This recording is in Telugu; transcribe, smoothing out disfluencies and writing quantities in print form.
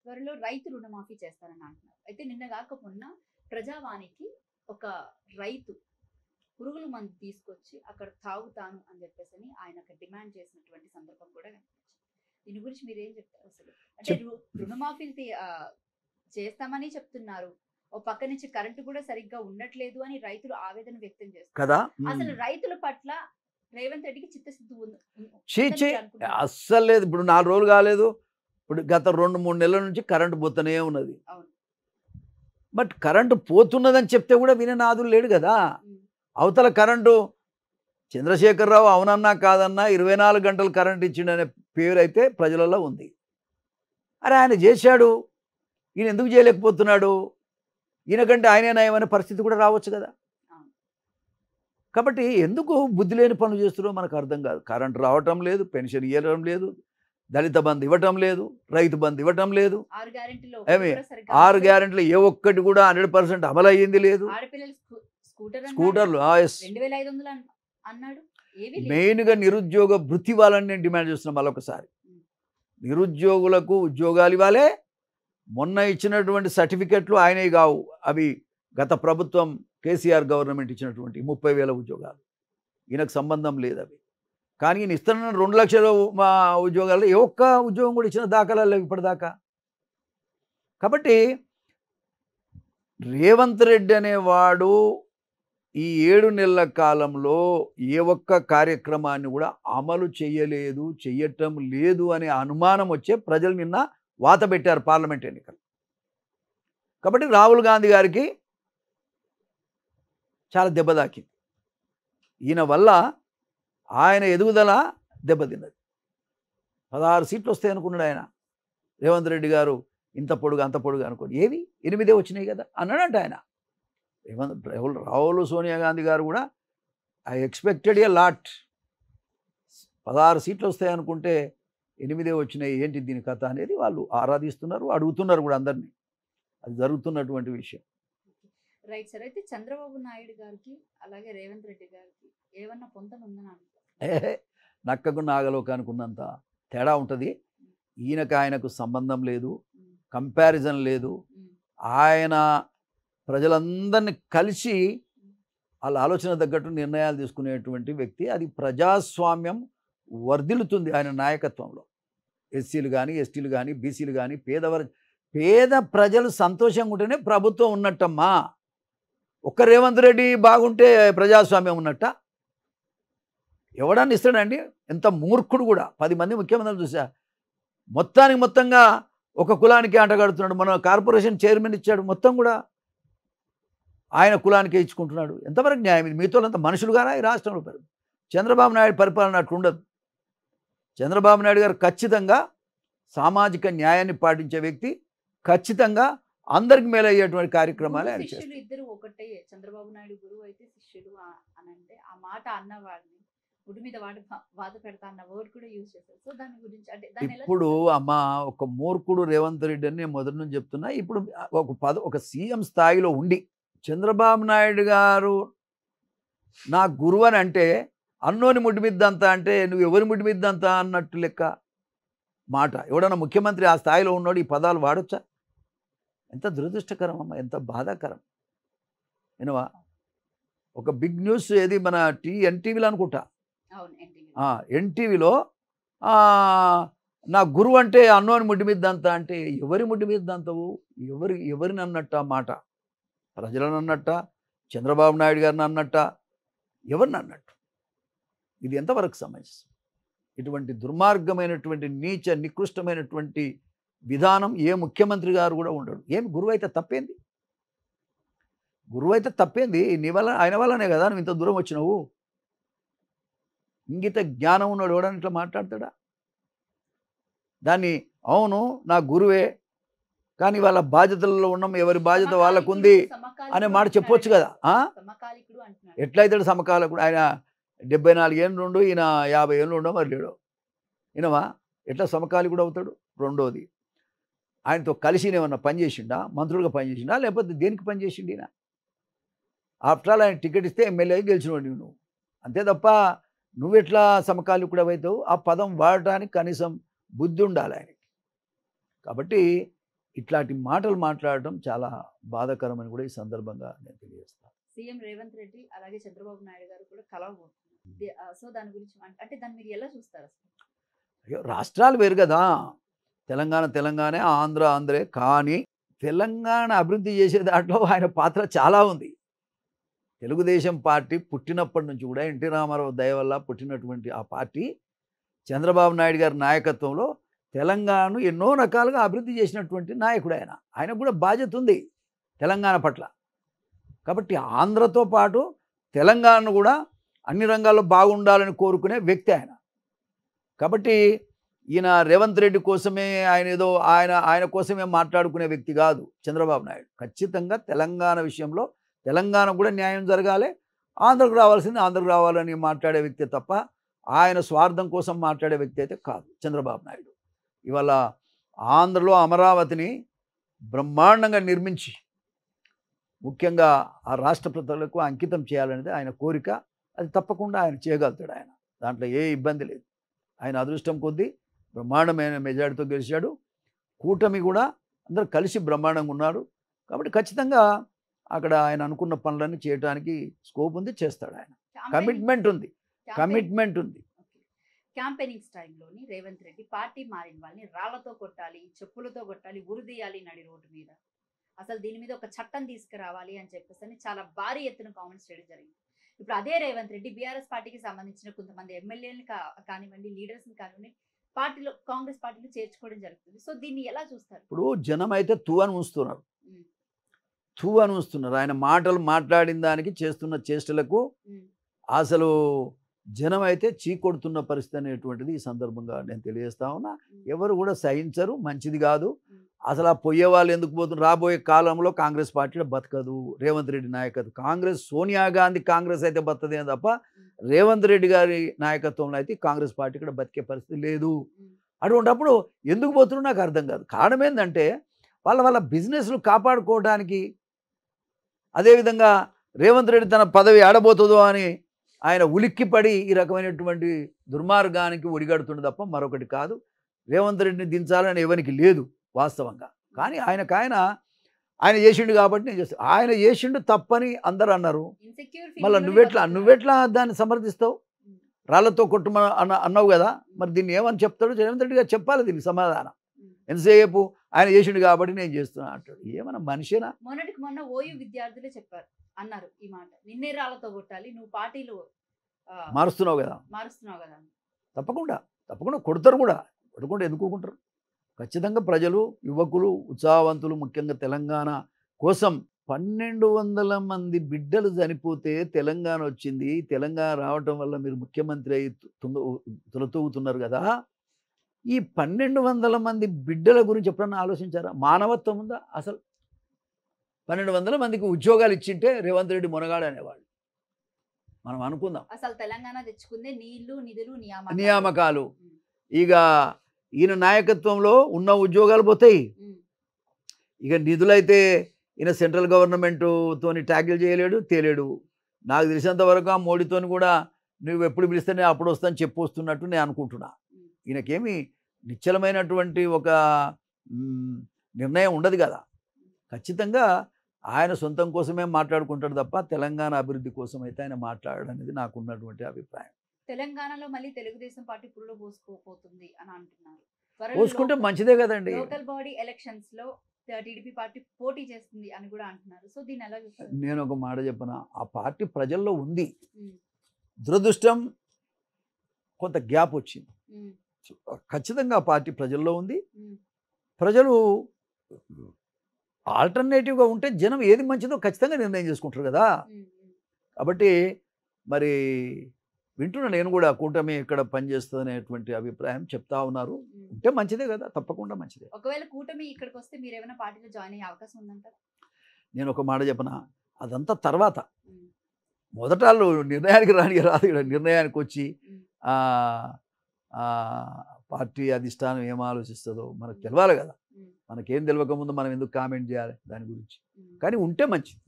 త్వరలో రైతు రుణమాఫీ చేస్తారని అంటున్నారు. అయితే నిన్న గాక మొన్న ప్రజావాణికి ఒక రైతు పురుగుల మందు తీసుకొచ్చి అక్కడ తాగుతాను అని చెప్పేసని ఆయన అక్కడ డిమాండ్ చేసినటువంటి సందర్భం కూడా కనిపించింది. దీని గురించి మీరేం చెప్తారు అసలు? అంటే రుణమాఫీ చేస్తామని చెప్తున్నారు, ఓ పక్క నుంచి కరెంటు కూడా సరిగ్గా ఉండట్లేదు అని రైతులు ఆవేదన వ్యక్తం చేస్తారు కదా. అసలు రైతుల పట్ల రేవంత్ రెడ్డికి చిత్తశుద్ధి అస్సలు లేదు. ఇప్పుడు 4 రోజులు కాలేదు, ఇప్పుడు గత 2-3 నెలల నుంచి కరెంటు పోతూనే ఉన్నది. బట్ కరెంటు పోతున్నదని చెప్తే కూడా వినే నాదులు లేడు కదా. అవతల కరెంటు చంద్రశేఖరరావు అవునన్నా కాదన్నా 24 గంటలు కరెంట్ ఇచ్చిండనే పేరు అయితే ప్రజలలో ఉంది. అరే ఆయన చేశాడు, ఈయన ఎందుకు చేయలేకపోతున్నాడు, ఈయనకంటే ఆయనే నయమనే పరిస్థితి కూడా రావచ్చు కదా. కాబట్టి ఎందుకు బుద్ధి లేని పనులు చేస్తున్నారో మనకు అర్థం కాదు. కరెంటు రావటం లేదు, పెన్షన్ ఇవ్వడం లేదు, దళిత బంధు ఇవ్వటం లేదు, రైతు బంధు ఇవ్వటం లేదు. 6 గ్యారెంటీలు ఏ ఒక్కటి కూడా 100% అమలు అయ్యింది లేదు. స్కూటర్లు మెయిన్గా నిరుద్యోగ వృత్తి ఇవ్వాలని నేను డిమాండ్ చేస్తున్నాను. మళ్ళొకసారి నిరుద్యోగులకు ఉద్యోగాలు ఇవ్వాలి. మొన్న ఇచ్చినటువంటి సర్టిఫికెట్లు ఆయనే కావు, అవి గత ప్రభుత్వం కేసీఆర్ గవర్నమెంట్ ఇచ్చినటువంటి 30,000 ఉద్యోగాలు, ఈయనకు సంబంధం లేదు అవి. కానీ ఈయన ఇస్తున్న 2 లక్షల ఉద్యోగాలు ఏ ఒక్క ఉద్యోగం కూడా ఇచ్చిన దాఖలాలు లేవు ఇప్పటిదాకా. కాబట్టి రేవంత్ రెడ్డి అనేవాడు ఈ 7 నెలల కాలంలో ఏ ఒక్క కార్యక్రమాన్ని కూడా అమలు చెయ్యటం లేదు అనే అనుమానం వచ్చే ప్రజలు నిన్న వాత పెట్టారు పార్లమెంట్ ఎన్నికలు. కాబట్టి రాహుల్ గాంధీ గారికి చాలా దెబ్బ తాకింది. ఈయన వల్ల ఆయన ఎదుగుదల దెబ్బతిన్నది. 16 సీట్లు వస్తాయి అనుకున్నాడు ఆయన. రేవంత్ రెడ్డి గారు ఇంత పొడుగు అంత పొడుగు అనుకోండి, ఏవి 8 వచ్చినాయి కదా అన్నాడంట ఆయన. రాహుల్ సోనియా గాంధీ గారు కూడా ఐ ఎక్స్పెక్టెడ్ ఏ లాట్, 16 సీట్లు వస్తాయి అనుకుంటే 8 వచ్చినాయి, ఏంటి దీని కథ అనేది వాళ్ళు ఆరాధిస్తున్నారు, అడుగుతున్నారు కూడా అందరినీ. అది జరుగుతున్నటువంటి విషయం. Right sir. అయితే చంద్రబాబు నాయుడు గారికి అలాగే రేవంత్ రెడ్డి గారికి ఏమన్నా పొంతన ఉందని నక్కకు నాగలోకానికి ఉన్నంత తేడా ఉంటుంది. ఈయనకు ఆయనకు సంబంధం లేదు, కంపారిజన్ లేదు. ఆయన ప్రజలందరినీ కలిసి వాళ్ళ ఆలోచన తగ్గట్టు నిర్ణయాలు తీసుకునేటువంటి వ్యక్తి. అది ప్రజాస్వామ్యం వర్ధిల్లుతుంది ఆయన నాయకత్వంలో. ఎస్సీలు కానీ, ఎస్టీలు కానీ, బీసీలు కానీ, పేద ప్రజలు సంతోషంగా ఉంటేనే ప్రభుత్వం ఉన్నట్టమ్మా. ఒక్క రేవంత్ రెడ్డి బాగుంటే ప్రజాస్వామ్యం ఉన్నట్ట? ఎవడన్నా ఇస్తాడండి? ఎంత మూర్ఖుడు కూడా. 10 మంది ముఖ్యమంత్రులు చూసా, మొత్తంగా ఒక కులానికి ఆటగాడుతున్నాడు. మన కార్పొరేషన్ చైర్మన్ ఇచ్చాడు, మొత్తం కూడా ఆయన కులానికే ఇచ్చుకుంటున్నాడు. ఎంతవరకు న్యాయం ఇది? మీతో అంత మనుషులు గారా ఈ రాష్ట్రంలో? చంద్రబాబు నాయుడు పరిపాలన అట్లా ఉండదు. చంద్రబాబు నాయుడు గారు ఖచ్చితంగా సామాజిక న్యాయాన్ని పాటించే వ్యక్తి, ఖచ్చితంగా అందరికి మేలయ్యేటువంటి కార్యక్రమాలు ఆయన చేస్తారు. ఇద్దరు ఒకటే. చంద్రబాబు నాయుడు గురువు అయితే శిష్యుడు అని అంటే ఆ మాట అన్నవాడిని గుడి మీద వాత పెడతా అన్న వర్డ్ కూడా యూజ్ చేస్తారు. సో దాని గురించి అంటే ఇప్పుడు అమ్మ ఒక మూర్ఖుడు రేవంత్ రెడ్డి అని నేను మొదటి నుంచి చెప్తున్నా. ఇప్పుడు ఒక సీఎం స్థాయిలో ఉండి చంద్రబాబు నాయుడు గారు నా గురువు అని అంటే అన్నోని ముడ్డి మిద్దంతా అంటే నువ్వు ఎవరి ముడ్డి మిద్దంతా అన్నట్టు లెక్క మాట. ఎవడన్నా ముఖ్యమంత్రి ఆ స్థాయిలో ఉన్నాడు ఈ పదాలు వాడొచ్చా? ఎంత దురదృష్టకరం అమ్మ, ఎంత బాధాకరం. వినవా? ఒక బిగ్ న్యూస్ ఏది మన ఎన్టీవీలో అనుకుంటా, ఎన్టీవీలో నా గురువు అంటే అన్నోని ముడ్డి మిద్దంతా అంటే ఎవరి ముడ్డి మిద్దంతవు? ఎవరిని అన్నట్ట మాట? ప్రజలను అన్నట్ట? చంద్రబాబు నాయుడు గారిని అన్నట్ట? ఎవరిని అన్నట్టు? ఇది ఎంతవరకు సమంజసం? ఇటువంటి దుర్మార్గమైనటువంటి నీచ నికృష్టమైనటువంటి విధానం ఏ ముఖ్యమంత్రి గారు కూడా ఉండడు. ఏమి గురువు అయితే తప్పేంది? గురువు అయితే తప్పేంది? నీ వల్ల, ఆయన వల్లనే కదా నువ్వు ఇంత దూరం వచ్చినావు. ఇంగిత జ్ఞానం ఉన్నాడు ఎవడని ఇట్లా మాట్లాడతాడా? దాన్ని అవును నా గురువే, కానీ వాళ్ళ బాధ్యతలలో ఉన్నాం, ఎవరి బాధ్యత వాళ్ళకు ఉంది అనే మాట చెప్పొచ్చు కదా. ఎట్లయితాడు సమకాలకుడు? ఆయన 74 ఏళ్ళు ఉండు, ఈయన 50 ఏళ్ళు ఉండో మరి లేడో. ఈయనవా ఎట్లా సమకాలికుడు అవుతాడు? రెండోది, ఆయనతో కలిసి ఏమన్నా పనిచేసిండా? మంత్రులుగా పనిచేసిండా? లేకపోతే దేనికి పనిచేసిండు ఈయన? ఆఫ్టర్ ఆల్ ఆయన టికెట్ ఇస్తే ఎమ్మెల్యే గెలిచినవాడు నువ్వు, అంతే తప్ప నువ్వెట్లా సమకాలికుడు అవుతావు? ఆ పదం వాడటానికి కనీసం బుద్ధి ఉండాలి ఆయనకి. కాబట్టి ఇట్లాంటి మాటలు మాట్లాడటం చాలా బాధాకరమని కూడా ఈ సందర్భంగా నేను తెలియజేస్తాను. సీఎం రేవంత్ రెడ్డి అలాగే చంద్రబాబు నాయుడు గారు కూడా కలవబోతున్నారు. సో దాని గురించి అంటే దాన్ని మీరు ఎలా చూస్తారు అసలు? అయ్యో, రాష్ట్రాలు వేరు కదా, తెలంగాణే, ఆంధ్రే. కానీ తెలంగాణ అభివృద్ధి చేసే దాంట్లో ఆయన పాత్ర చాలా ఉంది. తెలుగుదేశం పార్టీ పుట్టినప్పటి నుంచి కూడా ఎన్టీ రామారావు దయ వల్ల పుట్టినటువంటి ఆ పార్టీ చంద్రబాబు నాయుడు గారి నాయకత్వంలో తెలంగాణను ఎన్నో రకాలుగా అభివృద్ధి చేసినటువంటి నాయకుడు ఆయన. ఆయనకు కూడా బాధ్యత ఉంది తెలంగాణ పట్ల. కాబట్టి ఆంధ్రతో పాటు తెలంగాణను కూడా అన్ని రంగాల్లో బాగుండాలని కోరుకునే వ్యక్తి ఆయన. కాబట్టి ఈయన రేవంత్ రెడ్డి కోసమే ఆయన కోసమే మాట్లాడుకునే వ్యక్తి కాదు చంద్రబాబు నాయుడు. ఖచ్చితంగా తెలంగాణ విషయంలో తెలంగాణ కూడా న్యాయం జరగాలి, ఆంధ్రకు రావాల్సింది ఆంధ్రకు రావాలని మాట్లాడే వ్యక్తి తప్ప ఆయన స్వార్థం కోసం మాట్లాడే వ్యక్తి అయితే కాదు చంద్రబాబు నాయుడు. ఇవాళ ఆంధ్రలో అమరావతిని బ్రహ్మాండంగా నిర్మించి ముఖ్యంగా ఆ రాష్ట్ర ప్రజలకు అంకితం చేయాలనేది ఆయన కోరిక. అది తప్పకుండా ఆయన చేయగలుగుతాడు. ఆయన దాంట్లో ఏ ఇబ్బంది లేదు. ఆయన అదృష్టం కొద్దీ బ్రహ్మాండమైన మెజారిటీతో గెలిచాడు. కూటమి కూడా అందరూ కలిసి బ్రహ్మాండంగా ఉన్నారు. కాబట్టి ఖచ్చితంగా అక్కడ ఆయన అనుకున్న పనులన్నీ చేయడానికి స్కోప్ ఉంది, చేస్తాడు. ఆయన కమిట్మెంట్ ఉంది. క్యాంపెయినింగ్ టైంలోని రేవంత్ రెడ్డి పార్టీ మారిన వాళ్ళని రాళ్లతో కొట్టాలి, చెప్పులతో కొట్టాలి, ఉరిదీయాలి నడి రోడ్డు మీద, అసలు దీని మీద ఒక చట్టం తీసుకురావాలి అని చెప్పేసి చాలా భారీ ఎత్తున కామెంట్స్ చేయడం జరిగింది. ఇప్పుడు అదే రేవంత్ రెడ్డి బీఆర్ఎస్ పార్టీకి సంబంధించిన కొంతమంది ఎమ్మెల్యేలను కానివ్వండి, లీడర్స్ని కానివ్వండి, కాంగ్రెస్ పార్టీలో చేర్చుకోవడం జరుగుతుంది. సో దీన్ని ఎలా చూస్తారు? ఇప్పుడు జనం అయితే తూ అని ఉంచుతున్నారు. ఆయన మాటలు మాట్లాడిన దానికి చేస్తున్న చేష్టలకు అసలు జనం అయితే చీకొడుతున్న పరిస్థితి అనేటువంటిది ఈ సందర్భంగా నేను తెలియజేస్తా ఉన్నా. ఎవరు కూడా సహించరు, మంచిది కాదు. అసలు ఆ పోయే వాళ్ళు ఎందుకు పోతున్నారు? రాబోయే కాలంలో కాంగ్రెస్ పార్టీలో బతకదు రేవంత్ రెడ్డి నాయకత్వం. సోనియా గాంధీ కాంగ్రెస్ అయితే బతదే తప్ప రేవంత్ రెడ్డి గారి నాయకత్వంలో అయితే కాంగ్రెస్ పార్టీ కూడా బతికే పరిస్థితి లేదు. అటువంటిప్పుడు ఎందుకు పోతున్నారు నాకు అర్థం కాదు. కారణం ఏంటంటే వాళ్ళ బిజినెస్లు కాపాడుకోవడానికి, అదేవిధంగా రేవంత్ రెడ్డి తన పదవి ఆడబోతుందో అని ఆయన ఉలిక్కిపడి ఈ రకమైనటువంటి దుర్మార్గానికి ఒడిగడుతుండే తప్ప మరొకటి కాదు. రేవంత్ రెడ్డిని దించాలని ఎవరికి లేదు వాస్తవంగా. కానీ ఆయన చేసిండు కాబట్టి నేను చేస్తాను. ఆయన చేసిండు తప్పని అందరు అన్నారు. మళ్ళీ నువ్వెట్లా దాన్ని సమర్థిస్తావు? రాళ్లతో కొట్టుమని అన్నావు కదా, మరి దీన్ని ఏమని చెప్తాడు? రేవంత్ రెడ్డి గారు చెప్పాలి దీనికి సమాధానం. ఎంతసేపు ఆయన చేసిండు కాబట్టి నేను చేస్తున్నా అంటాడు. ఏమన్నా మనిషేనా? మొన్న ఓయూ విద్యార్థులే చెప్పారు, అన్నారు ఈ మాట, నిన్నే రాళ్లతో కొట్టాలి, నువ్వు పార్టీలు మారుస్తున్నావు కదా. తప్పకుండా కొడతారు కూడా. కొట్టకుండా ఎందుకుంటారు? ఖచ్చితంగా ప్రజలు, యువకులు, ఉత్సాహవంతులు, ముఖ్యంగా తెలంగాణ కోసం 1200 మంది బిడ్డలు చనిపోతే తెలంగాణ వచ్చింది. తెలంగాణ రావటం వల్ల మీరు ముఖ్యమంత్రి అయి తులతూగుతున్నారు కదా. ఈ 1200 మంది బిడ్డల గురించి ఎప్పుడన్నా ఆలోచించారా? మానవత్వం ఉందా అసలు? 1200 మందికి ఉద్యోగాలు ఇచ్చింటే రేవంత్ రెడ్డి మునగాడు అనేవాడు. మనం అనుకుందాం. అసలు తెలంగాణ తెచ్చుకుందే నీళ్లు, నిధులు, నియామకాలు. ఇక ఈయన నాయకత్వంలో ఉన్న ఉద్యోగాలు పోతాయి. ఇక నిధులైతే ఈయన సెంట్రల్ గవర్నమెంట్తోని ట్యాకిల్ చేయలేడు, తేలేడు. నాకు తెలిసినంత వరకు ఆ మోడీతోని కూడా నువ్వు ఎప్పుడు పిలిస్తే నేను అప్పుడు వస్తాను చెప్పి వస్తున్నట్టు నేను అనుకుంటున్నా. ఈయనకేమి నిశ్చలమైనటువంటి ఒక నిర్ణయం ఉండదు కదా. ఖచ్చితంగా ఆయన సొంతం కోసమే మాట్లాడుకుంటాడు తప్ప తెలంగాణ అభివృద్ధి కోసం అయితే ఆయన మాట్లాడడం అనేది నాకున్నటువంటి అభిప్రాయం. తెలంగాణలో మళ్ళీ తెలుగుదేశం పార్టీ పురుడు పోసుకోపోతుంది అని అంటున్నారు. పోసుకుంటే మంచిదే కదండి. లోకల్ బాడీ ఎలక్షన్స్ లో టీడీపీ పార్టీ పోటీ చేస్తుంది అని కూడా అంటున్నారు. సో దీన్ని ఎలా చూస్తారు? నేను ఒక మాట చెప్పనా, ఆ పార్టీ ప్రజల్లో ఉంది. దురదృష్టం కొంత గ్యాప్ వచ్చింది. ఖచ్చితంగా ఆ పార్టీ ప్రజల్లో ఉంది. ప్రజలు ఆల్టర్నేటివ్గా ఉంటే జనం ఏది మంచిదో ఖచ్చితంగా నిర్ణయం చేసుకుంటారు కదా. కాబట్టి మరి వింటున్నా నేను కూడా కూటమి ఎక్కడ పనిచేస్తుంది అనేటువంటి అభిప్రాయం చెప్తా ఉన్నారు. ఉంటే మంచిదే కదా, తప్పకుండా మంచిదే. ఒకవేళ కూటమి ఇక్కడికి వస్తే మీరు ఏమైనా పార్టీలో జాయిన్ అయ్యే అవకాశం ఉందంటారా? నేను ఒక మాట చెప్పనా, అదంతా తర్వాత. మొదట వాళ్ళు నిర్ణయానికి రాదు. నిర్ణయానికి వచ్చి పార్టీ అధిష్టానం ఏం ఆలోచిస్తుందో మనకు తెలవాలి కదా. మనకేం తెలియక ముందు మనం ఎందుకు కామెంట్ చేయాలి దాని గురించి? కానీ ఉంటే మంచిది.